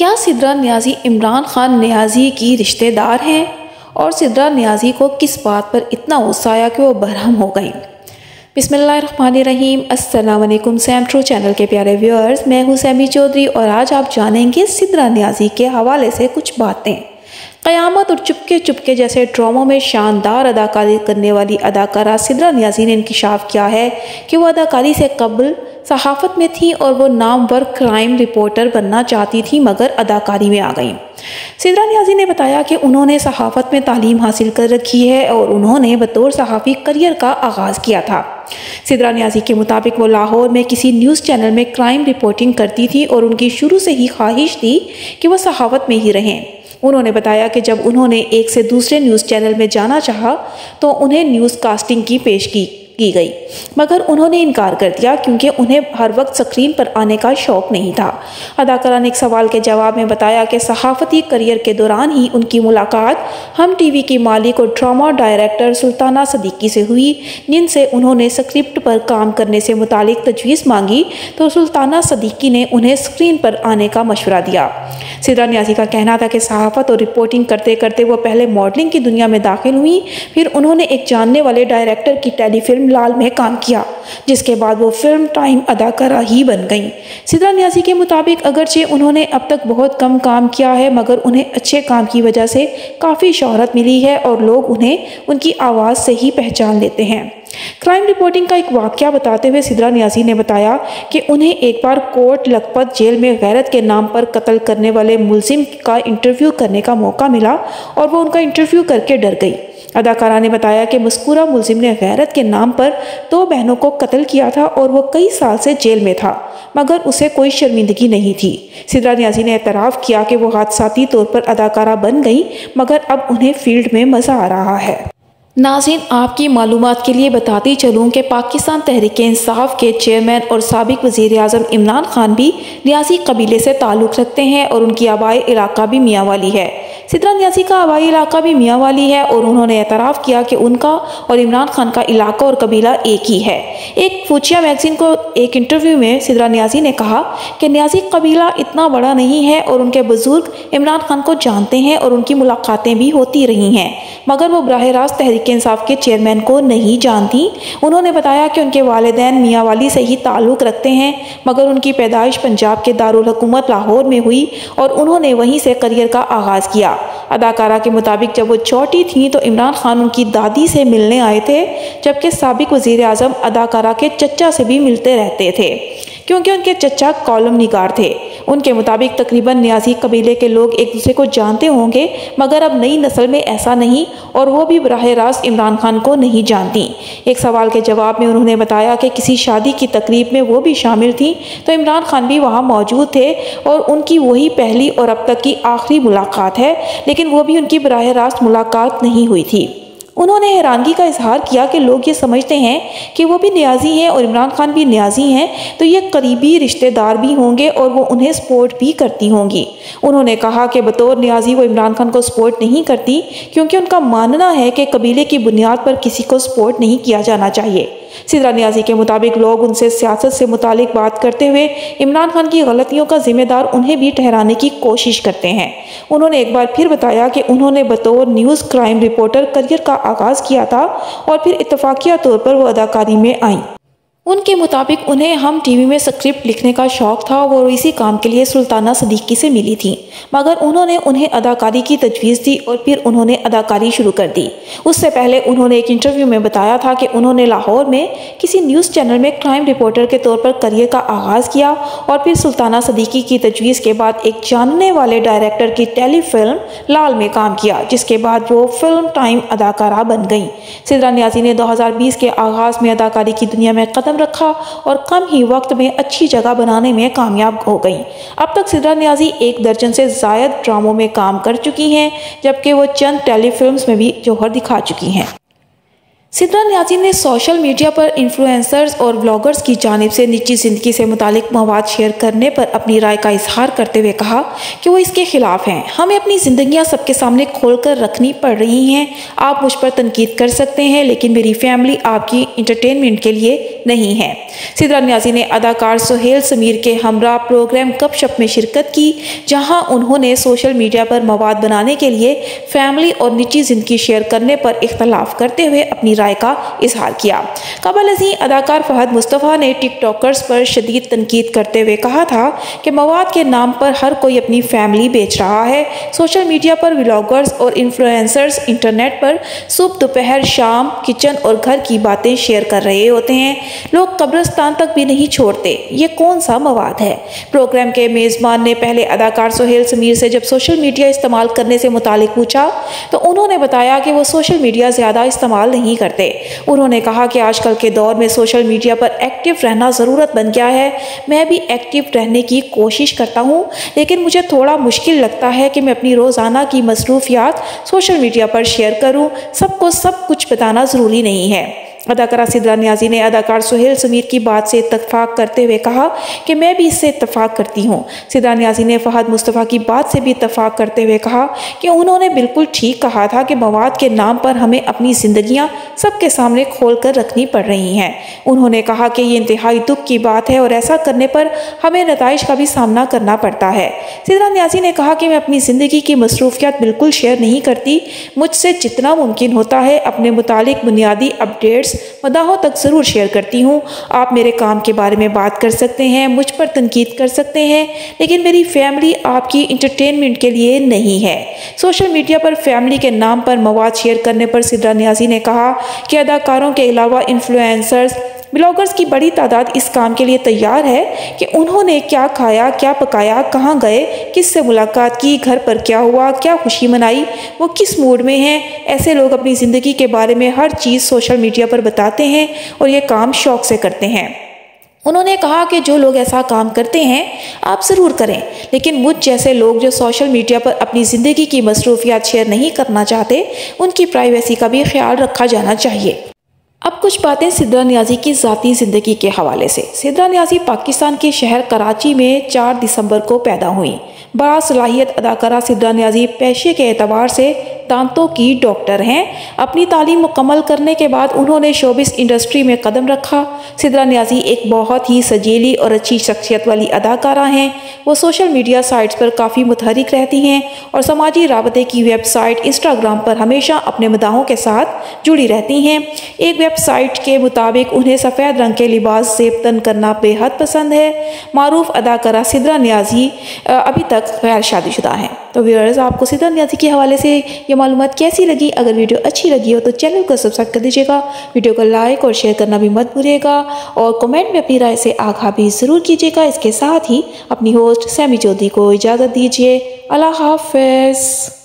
क्या सिद्रा नियाज़ी इमरान खान नियाज़ी की रिश्तेदार हैं? और सिद्रा नियाज़ी को किस बात पर इतना गुस्सा आया कि वो बरहम हो गई? बिस्मिल्लाहिर्रहमानिर्रहीम। अस्सलाम वालेकुम सैम ट्रू चैनल के प्यारे व्यूअर्स, मैं हूँ सैमी चौधरी और आज आप जानेंगे सिद्रा नियाज़ी के हवाले से कुछ बातें। क़यामत और चुपके चुपके जैसे ड्रामों में शानदार अदाकारी करने वाली अदाकारा सिद्रा नियाज़ी ने इंकशाफ किया है कि वो अदाकारी से कबल सहाफ़त में थी और वो नामवर क्राइम रिपोर्टर बनना चाहती थी, मगर अदाकारी में आ गई। सिद्रा नियाज़ी ने बताया कि उन्होंने सहाफ़त में तालीम हासिल कर रखी है और उन्होंने बतौर सहाफ़ी करियर का आगाज़ किया था। सिद्रा नियाज़ी के मुताबिक वो लाहौर में किसी न्यूज़ चैनल में क्राइम रिपोर्टिंग करती थी और उनकी शुरू से ही ख्वाहिश थी कि वह सहाफ़त में ही रहें। उन्होंने बताया कि जब उन्होंने एक से दूसरे न्यूज़ चैनल में जाना चाहा तो उन्हें न्यूज़ कास्टिंग की पेशगी की गई, मगर उन्होंने इनकार कर दिया क्योंकि उन्हें हर वक्त स्क्रीन पर आने का शौक़ नहीं था। अदाकारा ने एक सवाल के जवाब में बताया कि सहाफ़ती करियर के दौरान ही उनकी मुलाकात हम टीवी की मालिक और ड्रामा डायरेक्टर सुल्ताना सदीकी से हुई, जिनसे उन्होंने स्क्रिप्ट पर काम करने से मुतालिक तजवीज़ मांगी तो सुल्ताना सदीकी ने उन्हें स्क्रीन पर आने का मशवरा दिया। सिद्रा नियाज़ी का कहना था कि सहाफ़त और रिपोर्टिंग करते करते वो पहले मॉडलिंग की दुनिया में दाखिल हुई, फिर उन्होंने एक जानने वाले डायरेक्टर की टेलीफिल्म लाल में काम किया, जिसके बाद वो फिल्म टाइम अदाकारा ही बन गईं। सिद्रा नियाज़ी के मुताबिक अगरचे उन्होंने अब तक बहुत कम काम किया है, मगर उन्हें अच्छे काम की वजह से काफ़ी शोहरत मिली है और लोग उन्हें उनकी आवाज़ से ही पहचान लेते हैं। क्राइम रिपोर्टिंग का एक वाक़या बताते हुए सिद्रा नियाज़ी ने बताया कि उन्हें एक बार कोट लखपत जेल में गैरत के नाम पर कत्ल करने वाले मुलजिम का इंटरव्यू करने का मौका मिला और वो उनका इंटरव्यू करके डर गई। अदाकारा ने बताया कि मज़कूरा मुलजिम ने गैरत के नाम पर 2 बहनों को कत्ल किया था और वो कई साल से जेल में था, मगर उसे कोई शर्मिंदगी नहीं थी। सिद्रा नियाज़ी ने एतराफ़ किया कि वो हादसाती तौर पर अदाकारा बन गई, मगर अब उन्हें फील्ड में मज़ा आ रहा है। नाज़रीन, आपकी मालूमात के लिए बताती चलूँ कि पाकिस्तान तहरीक इंसाफ के चेयरमैन और साबिक वज़ीर आज़म इमरान खान भी नियाज़ी कबीले से ताल्लुक़ रखते हैं और उनकी आबाई इलाका भी मियांवाली है। सिद्रा नियाज़ी का आबाई इलाका भी मियांवाली है और उन्होंने एतराफ़ किया कि उनका और इमरान खान का इलाका और कबीला एक ही है। एक फूचिया मैगज़ीन को एक इंटरव्यू में सिद्रा नियाज़ी ने कहा कि नियाज़ी कबीला इतना बड़ा नहीं है और उनके बुज़ुर्ग इमरान खान को जानते हैं और उनकी मुलाकातें भी होती रही हैं, मगर वो बराह रास्त तहरीक इंसाफ के चेयरमैन को नहीं जानती। उन्होंने बताया कि उनके वालिदैन मियांवाली से ही ताल्लुक़ रखते हैं, मगर उनकी पैदाइश पंजाब के दारुल हुकूमत लाहौर में हुई और उन्होंने वहीं से करियर का आगाज़ किया। अदाकारा के मुताबिक जब वो छोटी थी तो इमरान खान उनकी दादी से मिलने आए थे, जबकि साबिक वज़ीर आज़म अदाकारा के चचा से भी मिलते रहते थे क्योंकि उनके चचा कॉलम निगार थे। उनके मुताबिक तकरीबन नियाज़ी कबीले के लोग एक दूसरे को जानते होंगे, मगर अब नई नस्ल में ऐसा नहीं और वो भी बराह रास्त इमरान खान को नहीं जानती। एक सवाल के जवाब में उन्होंने बताया कि किसी शादी की तकरीब में वो भी शामिल थी तो इमरान खान भी वहाँ मौजूद थे और उनकी वही पहली और अब तक की आखिरी मुलाकात है, लेकिन वो भी उनकी बराह रास्त मुलाकात नहीं हुई थी। उन्होंने हैरानगी का इजहार किया कि लोग ये समझते हैं कि वो भी नियाज़ी हैं और इमरान खान भी नियाज़ी हैं, तो ये करीबी रिश्तेदार भी होंगे और वो उन्हें सपोर्ट भी करती होंगी। उन्होंने कहा कि बतौर नियाज़ी वो इमरान खान को सपोर्ट नहीं करती क्योंकि उनका मानना है कि कबीले की बुनियाद पर किसी को सपोर्ट नहीं किया जाना चाहिए। सिद्रा नियाज़ी के मुताबिक लोग उनसे सियासत से मुतालिक बात करते हुए इमरान खान की गलतियों का जिम्मेदार उन्हें भी ठहराने की कोशिश करते हैं। उन्होंने एक बार फिर बताया कि उन्होंने बतौर न्यूज़ क्राइम रिपोर्टर करियर का आगाज़ किया था और फिर इत्तफाकिया तौर पर वो अदाकारी में आईं। उनके मुताबिक उन्हें हम टीवी में स्क्रिप्ट लिखने का शौक़ था और वो इसी काम के लिए सुल्ताना सदीकी से मिली थी, मगर उन्होंने उन्हें अदाकारी की तजवीज़ दी और फिर उन्होंने अदाकारी शुरू कर दी। उससे पहले उन्होंने एक इंटरव्यू में बताया था कि उन्होंने लाहौर में किसी न्यूज़ चैनल में क्राइम रिपोर्टर के तौर पर करियर का आगाज़ किया और फिर सुल्ताना सदीकी की तजवीज़ के बाद एक जानने वाले डायरेक्टर की टेलीफिल्म लाल में काम किया, जिसके बाद वो फिल्म टाइम अदाकारा बन गई। सिद्रा नियाज़ी ने 2020 के आगाज़ में अदाकारी की दुनिया में कदम रखा और कम ही वक्त में अच्छी जगह बनाने में कामयाब हो गई। अब तक सिद्रा नियाज़ी 1 दर्जन से ज़ायद ड्रामों में काम कर चुकी हैं, जबकि वो चंद टेलीफिल्म्स में भी जौहर दिखा चुकी हैं। सिद्रा नियाज़ी ने सोशल मीडिया पर इन्फ्लुएंसर्स और ब्लॉगर्स की जानिब से निजी ज़िंदगी से मुतालिक मवाद शेयर करने पर अपनी राय का इजहार करते हुए कहा कि वो इसके खिलाफ हैं। हमें अपनी ज़िंदगियां सबके सामने खोलकर रखनी पड़ रही हैं। आप मुझ पर तनकीद कर सकते हैं, लेकिन मेरी फैमिली आपकी इंटरटेनमेंट के लिए नहीं है। सिद्रा नियाज़ी ने अदाकार सुहेल समीर के हमरा प्रोग्राम गपशप में शिरकत की, जहाँ उन्होंने सोशल मीडिया पर मवाद बनाने के लिए फैमिली और निजी ज़िंदगी शेयर करने पर इख्तलाफ करते हुए अपनी राय का इजहार किया। कबल अज़ीं अदाकार फहद मुस्तफ़ा ने टिकटॉकर्स पर शदीद तनकीद करते हुए कहा था कि मवाद के नाम पर हर कोई अपनी फैमिली बेच रहा है। सोशल मीडिया पर व्लॉगर्स और इन्फ्लुएंसर्स इंटरनेट पर सुबह दोपहर शाम किचन और घर की बातें शेयर कर रहे होते हैं। लोग कब्रिस्तान तक भी नहीं छोड़ते। ये कौन सा मवाद है? प्रोग्राम के मेज़बान ने पहले अदाकार सुहेल समीर से जब सोशल मीडिया इस्तेमाल करने से मुतालिक पूछा तो उन्होंने बताया कि वो सोशल मीडिया ज़्यादा इस्तेमाल नहीं करते। उन्होंने कहा कि आजकल के दौर में सोशल मीडिया पर एक्टिव रहना ज़रूरत बन गया है। मैं भी एक्टिव रहने की कोशिश करता हूँ, लेकिन मुझे थोड़ा मुश्किल लगता है कि मैं अपनी रोज़ाना की मसरूफियात सोशल मीडिया पर शेयर करूँ। सबको सब कुछ बताना ज़रूरी नहीं है। अदाकारा सिद्रा नियाज़ी ने अदाकार सुहेल समीर की बात से इत्तफाक करते हुए कहा कि मैं भी इससे इत्तफाक करती हूँ। सिद्रा नियाज़ी ने फहद मुस्तफ़ा की बात से भी इत्तफाक करते हुए कहा कि उन्होंने बिल्कुल ठीक कहा था कि मवाद के नाम पर हमें अपनी ज़िंदगियाँ सबके सामने खोल कर रखनी पड़ रही हैं। उन्होंने कहा कि ये इंतहाई दुख की बात है और ऐसा करने पर हमें नताइज का भी सामना करना पड़ता है। सिद्रा नियाज़ी ने कहा कि मैं अपनी ज़िंदगी की मसरूफियात बिल्कुल शेयर नहीं करती। मुझसे जितना मुमकिन होता है अपने मुतालिक बुनियादी अपडेट्स मदाहों तक ज़रूर शेयर करती हूँ। आप मेरे काम के बारे में बात कर सकते हैं, मुझ पर तनकीद कर सकते हैं, लेकिन मेरी फैमिली आपकी इंटरटेनमेंट के लिए नहीं है। सोशल मीडिया पर फैमिली के नाम पर मवाद शेयर करने पर सिद्रा नियाज़ी ने कहा कि अदाकारों के अलावा इन्फ्लुएंसर्स ब्लॉगर्स की बड़ी तादाद इस काम के लिए तैयार है कि उन्होंने क्या खाया, क्या पकाया, कहाँ गए, किससे मुलाकात की, घर पर क्या हुआ, क्या खुशी मनाई, वो किस मूड में हैं। ऐसे लोग अपनी ज़िंदगी के बारे में हर चीज़ सोशल मीडिया पर बताते हैं और ये काम शौक़ से करते हैं। उन्होंने कहा कि जो लोग ऐसा काम करते हैं आप ज़रूर करें, लेकिन मुझ जैसे लोग जो सोशल मीडिया पर अपनी ज़िंदगी की मसरूफियात शेयर नहीं करना चाहते, उनकी प्राइवेसी का भी ख्याल रखा जाना चाहिए। अब कुछ बातें सिद्रा नियाज़ी की ज़ाती ज़िंदगी के हवाले से। सिद्रा नियाज़ी पाकिस्तान के शहर कराची में 4 दिसंबर को पैदा हुई। बासलाहियत अदाकारा सिद्रा नियाज़ी पेशे के एतबार से दांतों की डॉक्टर हैं। अपनी तालीम मुकम्मल करने के बाद उन्होंने शोबिस इंडस्ट्री में कदम रखा। सिद्रा नियाज़ी एक बहुत ही सजीली और अच्छी शख्सियत वाली अदाकारा हैं। वो सोशल मीडिया साइट्स पर काफ़ी मुतहरिक रहती हैं और समाजी राबते की वेबसाइट इंस्टाग्राम पर हमेशा अपने मदाहों के साथ जुड़ी रहती हैं। एक वेबसाइट के मुताबिक उन्हें सफ़ेद रंग के लिबास ज़ेब तन करना बेहद पसंद है। मारूफ अदाकारा सिद्रा नियाज़ी अभी तक गैर शादीशुदा हैं। तो व्यूअर्स, आपको सिद्रा नियाज़ी के हवाले से ये मालूमात कैसी लगी? अगर वीडियो अच्छी लगी हो तो चैनल को सब्सक्राइब कर दीजिएगा, वीडियो को लाइक और शेयर करना भी मत भूलिएगा और कमेंट में अपनी राय से आगाह भी ज़रूर कीजिएगा। इसके साथ ही अपनी होस्ट सैमी चौधरी को इजाज़त दीजिए। अल्लाह हाफ़िज़।